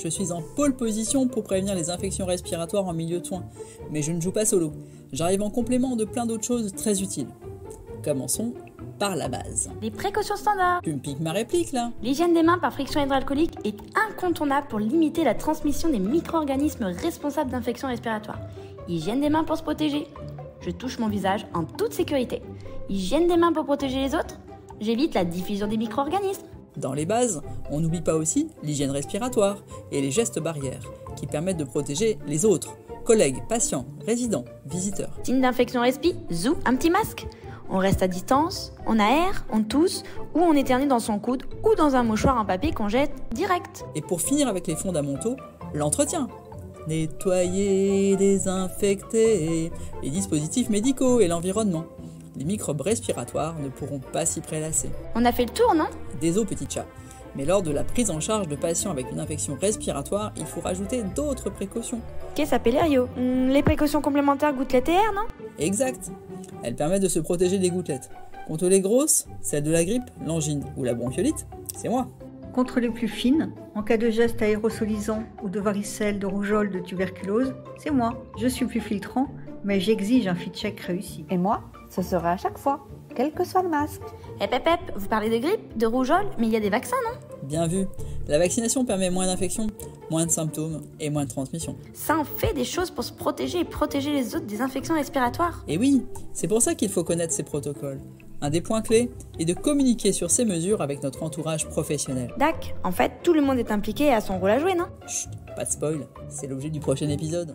Je suis en pole position pour prévenir les infections respiratoires en milieu de soins. Mais je ne joue pas solo. J'arrive en complément de plein d'autres choses très utiles. Commençons par la base. Les précautions standards. Tu me piques ma réplique là? L'hygiène des mains par friction hydroalcoolique est incontournable pour limiter la transmission des micro-organismes responsables d'infections respiratoires. Hygiène des mains pour se protéger. Je touche mon visage en toute sécurité. Hygiène des mains pour protéger les autres. J'évite la diffusion des micro-organismes. Dans les bases, on n'oublie pas aussi l'hygiène respiratoire et les gestes barrières qui permettent de protéger les autres, collègues, patients, résidents, visiteurs. Signe d'infection respi, zou, un petit masque. On reste à distance, on aère, on tousse ou on éternue dans son coude ou dans un mouchoir en papier qu'on jette direct. Et pour finir avec les fondamentaux, l'entretien. Nettoyer, désinfecter les dispositifs médicaux et l'environnement. Les microbes respiratoires ne pourront pas s'y prélasser. On a fait le tour, non? Désolé petit chat. Mais lors de la prise en charge de patients avec une infection respiratoire, il faut rajouter d'autres précautions. Qu'est-ce Pélério? Les précautions complémentaires gouttelettes et air, non? Exact. Elles permettent de se protéger des gouttelettes. Contre les grosses, celles de la grippe, l'angine ou la bronchiolite, c'est moi. Contre les plus fines, en cas de gestes aérosolisants ou de varicelle, de rougeole, de tuberculose, c'est moi. Je suis plus filtrant, mais j'exige un fit check réussi. Et moi, ce sera à chaque fois, quel que soit le masque. Hep, vous parlez de grippe, de rougeole, mais il y a des vaccins, non? Bien vu. La vaccination permet moins d'infections, moins de symptômes et moins de transmission. Ça en fait des choses pour se protéger et protéger les autres des infections respiratoires. Et oui, c'est pour ça qu'il faut connaître ces protocoles. Un des points clés est de communiquer sur ces mesures avec notre entourage professionnel. Dac, en fait, tout le monde est impliqué et a son rôle à jouer, non? Chut, pas de spoil, c'est l'objet du prochain épisode.